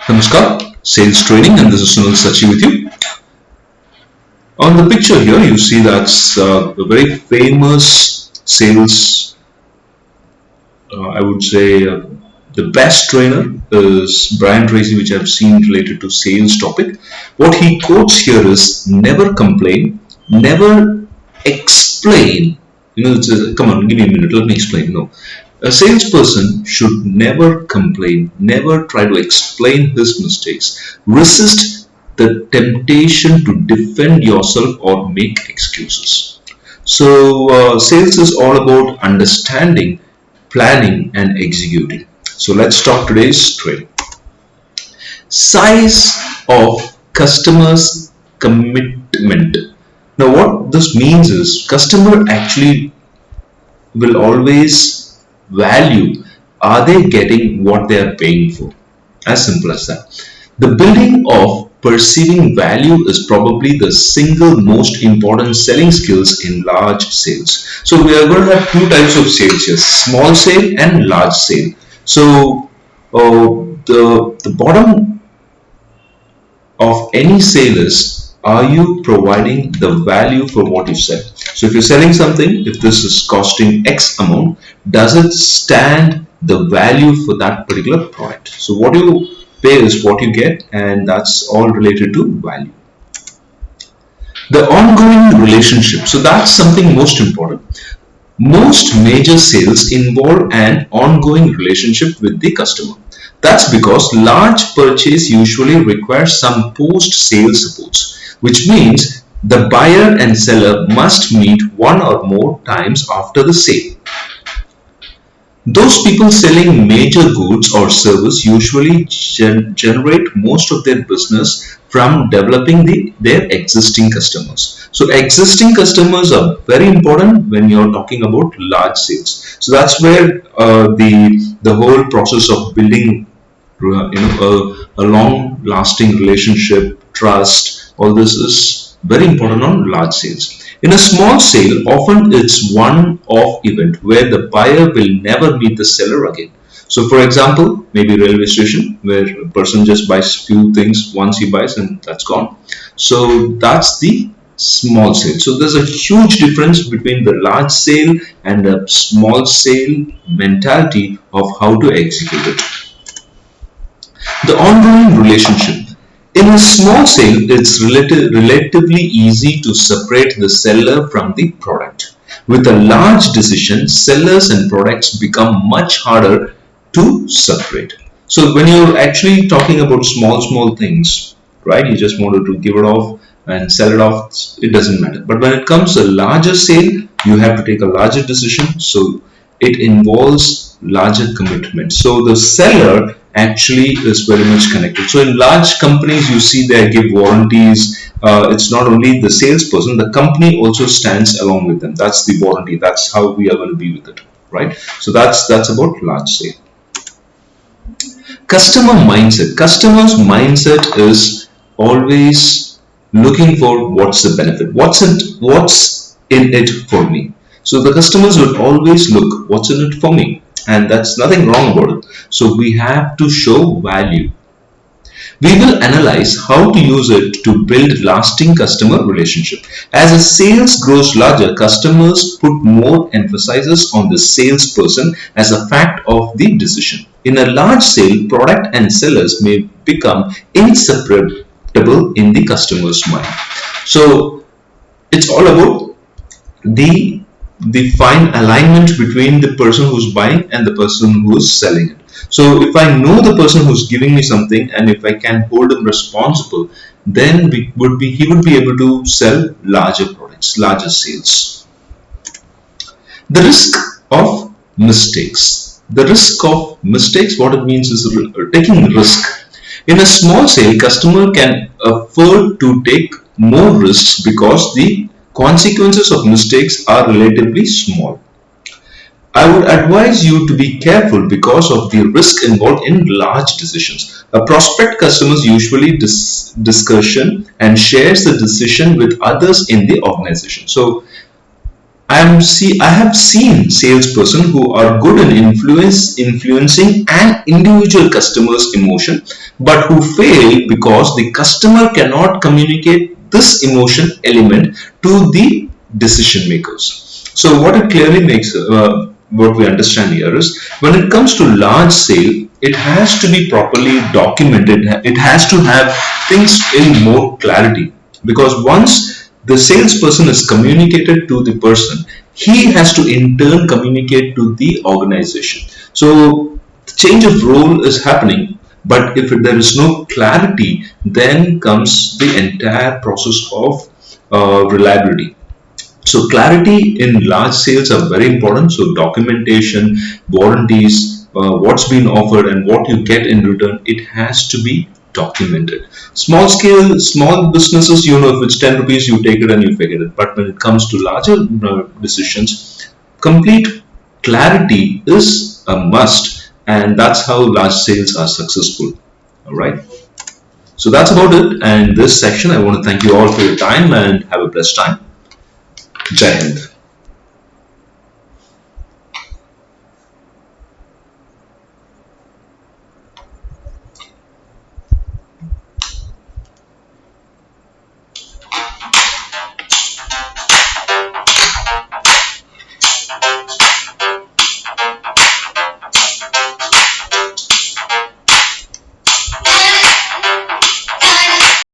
Namaskar, sales training, and this is Sunil Sachi with you. On the picture here, you see that's a very famous sales, I would say, the best trainer is Brian Tracy, which I've seen related to sales topic. What he quotes here is never complain, never explain. Come on, give me a minute, let me explain. No. A salesperson should never complain, never try to explain his mistakes. Resist the temptation to defend yourself or make excuses. So, sales is all about understanding, planning, and executing. So, let's start today's training. Size of customers' commitment. Now, what this means is customer actually will always value, are they getting what they are paying for? As simple as that. The building of perceiving value is probably the single most important selling skills in large sales. So we are going to have two types of sales here, small sale and large sale. So the bottom of any sale is, are you providing the value for what you sell? So if you're selling something, if this is costing X amount, does it stand the value for that particular product? So what you pay is what you get, and that's all related to value. The ongoing relationship. So that's something most important. Most major sales involve an ongoing relationship with the customer. That's because large purchase usually requires some post-sale supports, which means the buyer and seller must meet one or more times after the sale. Those people selling major goods or service usually generate most of their business from developing their existing customers. So existing customers are very important when you're talking about large sales. So that's where the whole process of building a long-lasting relationship, trust, all this is very important on large sales. In a small sale, often it's one-off event where the buyer will never meet the seller again. So for example, maybe railway station where a person just buys few things once he buys and that's gone. So that's the small sale. So there's a huge difference between the large sale and the small sale mentality of how to execute it. The ongoing relationship. In a small sale, it's relatively easy to separate the seller from the product. With a large decision, sellers and products become much harder to separate. So when you're actually talking about small things, right, you just wanted to give it off and sell it off, it doesn't matter. But when it comes to a larger sale, you have to take a larger decision. So it involves larger commitment. So the seller actually is very much connected. So in large companies, you see they give warranties. It's not only the salesperson, the company also stands along with them. That's the warranty. That's how we are going to be with it, right? So that's about large sale. Customer mindset. Customer's mindset is always looking for what's the benefit, what's in it for me. So the customers will always look what's in it for me. And that's nothing wrong about it. So we have to show value. We will analyze how to use it to build lasting customer relationship. As a sales grows larger, customers put more emphasis on the salesperson as a fact of the decision. In a large sale, product and sellers may become inseparable in the customer's mind. So it's all about the fine alignment between the person who's buying and the person who's selling it. So if I know the person who's giving me something and if I can hold him responsible, then he would be able to sell larger products, larger sales. The risk of mistakes. The risk of mistakes, what it means is taking risk. In a small sale, customer can afford to take more risks because the consequences of mistakes are relatively small. I would advise you to be careful because of the risk involved in large decisions. A prospect customer usually discussion and shares the decision with others in the organization. So I have seen salesperson who are good in influencing an individual customer's emotion, but who fail because the customer cannot communicate this emotion element to the decision makers. So what it clearly makes, what we understand here is, when it comes to large sale, it has to be properly documented. It has to have things in more clarity, because once the salesperson is communicated to the person, he has to in turn communicate to the organization. So the change of role is happening, but if there is no clarity, then comes the entire process of reliability. So clarity in large sales are very important. So documentation, warranties, what's been offered and what you get in return, it has to be documented. Small scale, small businesses, if it's 10 rupees, you take it and you forget it. But when it comes to larger decisions, complete clarity is a must, and that's how large sales are successful. All right. So that's about it. And this section, I want to thank you all for your time and have a blessed time. Jai Hind.